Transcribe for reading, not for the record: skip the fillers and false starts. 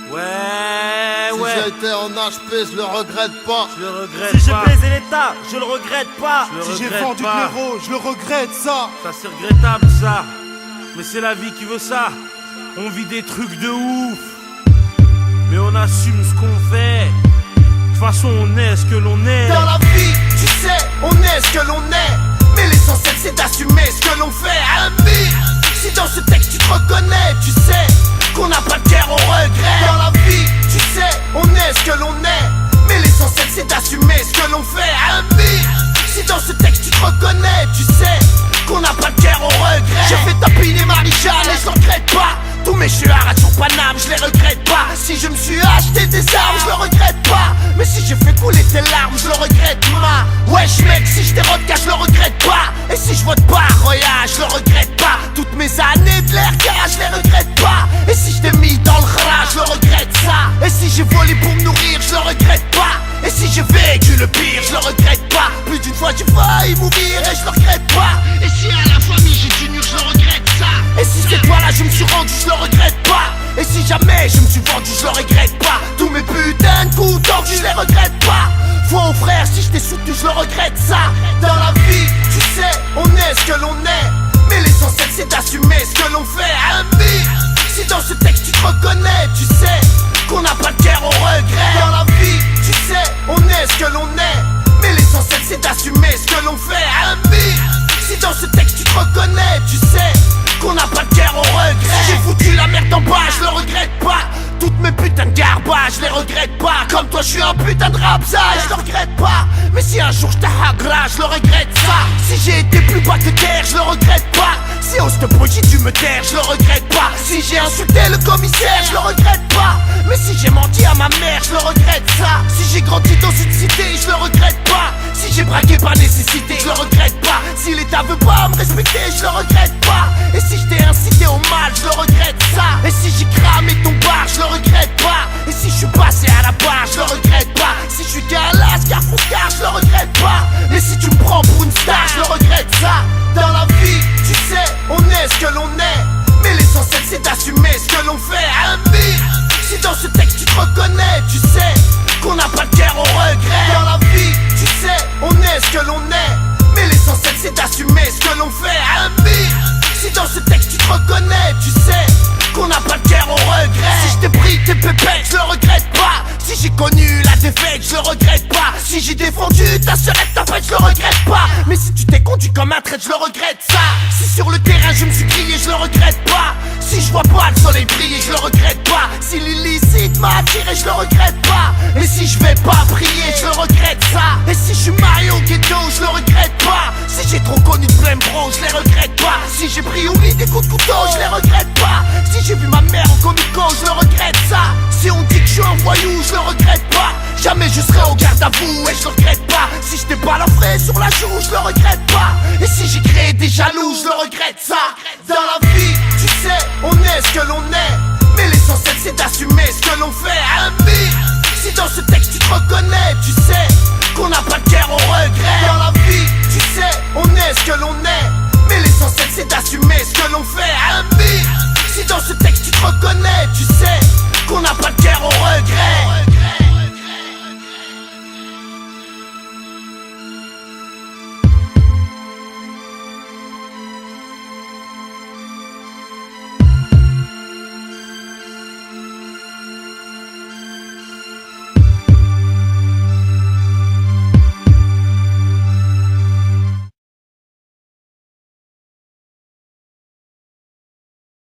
Si j'ai été en HP, je le regrette pas. Si j'ai baisé l'État, je le regrette pas. Si j'ai vendu de l'euro, je le regrette ça. Ça c'est regrettable ça. Mais c'est la vie qui veut ça. On vit des trucs de ouf, mais on assume ce qu'on fait. De toute façon on est ce que l'on est. Dans la vie, tu sais, on est ce que l'on est. Mais l'essentiel c'est d'assumer ce que l'on fait. Ami, si dans ce texte tu te reconnais, tu sais qu'on n'a pas de guerre au regret. Dans la vie, tu sais, on est ce que l'on est. Mais l'essentiel c'est d'assumer ce que l'on fait. Ami, si dans ce texte tu te reconnais, tu sais qu'on n'a pas de guerre au regret. J'ai fait tapiner Marie-Jeanne et je regrette pas. Tous mes chuards sur Paname, je les regrette pas. Si je me suis acheté des armes, je le regrette pas. Mais si j'ai fait couler tes larmes, je le regrette ma. Wesh mec, si je dérote car je le regrette pas. Et si je vote pas, Roya, je le regrette pas. Toutes mes années de l'air car je les regrette pas. Et si je t'ai mis dans le rat, je le regrette ça. Et si j'ai volé pour me nourrir, je le regrette pas. Et si j'ai vécu le pire, je le regrette pas. Plus d'une fois j'ai failli mourir et je le regrette pas. Et si à la famille j'ai du mur, je le regrette ça. Et si cette fois-là je me suis rendu, je le regrette pas. Et si jamais je me suis vendu, je le regrette pas. Tous mes putains de coups tordus, je les regrette pas. Faux frère, si je t'ai soutenu, je le regrette ça. Dans la vie, tu sais, on est ce que l'on est. Mais l'essentiel c'est d'assumer ce que l'on fait. Ami, si dans ce texte tu te reconnais, tu sais qu'on n'a pas de guerre au regret. Dans la vie, tu sais, on est ce que l'on est. Mais l'essentiel c'est d'assumer ce que l'on fait. Ami, si dans ce texte tu te reconnais, tu sais qu'on n'a pas de guerre au regret. J'ai foutu la merde en bas, je le regrette pas. Toutes mes putains de garbage, je les regrette pas. Comme toi je suis un putain de rapsa, je le regrette pas. Mais si un jour je t'agra, je le regrette ça. Si j'ai été plus bas que terre, je le regrette pas. Si on se j'ai dû me taire, je le regrette pas. Si j'ai insulté le commissaire, je le regrette pas. Mais si j'ai menti à ma mère, je le regrette ça. Si j'ai grandi dans une cité, je le regrette pas. Si j'ai braqué par nécessité, je le regrette pas. Si l'État veut pas me respecter, je le regrette pas. Et si je t'ai incité au mal, je le regrette ça. Et si j'ai cramé ton bar, je le regrette pas. Et si je suis passé à la barre, je le regrette pas. Si je suis Galas, Carfonscar, je le regrette pas. Mais si tu me prends pour une star, je le regrette ça. Dans la vie, tu sais, on est ce que l'on est. Mais l'essentiel c'est d'assumer ce que l'on fait. Ami, si dans ce texte tu te reconnais, tu sais qu'on n'a pas de guerre au regret. Dans la vie, tu sais, on est ce que l'on est. Mais l'essentiel c'est d'assumer ce que l'on fait. Ami, si dans ce texte tu te reconnais, tu sais qu'on n'a pas de guerre au regret. Si je t'ai pris tes pépettes, je le regrette pas. Si j'ai connu la défaite, je le regrette pas. Si j'ai défendu ta sœurette, ta fête, je le regrette pas. Mais si tu t'es conduit comme un traître, je le regrette ça. Si sur le terrain je me suis crié, je le regrette pas. Si je vois pas le soleil briller, je le regrette pas. Si l'illicite m'a attiré, je le regrette pas. Et si je vais pas prier, je le regrette ça. Et si je suis marié au ghetto, je le regrette pas. Si j'ai trop connu de plein bro, je les regrette pas. Si j'ai pris au lit des coups de couteau, je les regrette pas. Si j'ai vu ma mère en comico, je le regrette ça. Si on dit que je suis un voyou, je le regrette pas. Jamais je serai au garde à vous et je le regrette pas. Si je t'ai balafré sur la joue, je le regrette pas. Et si j'ai créé des jaloux, je le regrette ça. Dans la vie, tu sais, on est ce que l'on est. Mais l'essentiel c'est d'assumer ce que l'on fait. Ami, si dans ce texte tu te reconnais, tu sais qu'on n'a pas de guerre au regret. Dans la vie, tu sais, on est ce que l'on est. Mais l'essentiel c'est d'assumer ce que l'on fait. Ami, si dans ce texte tu te reconnais,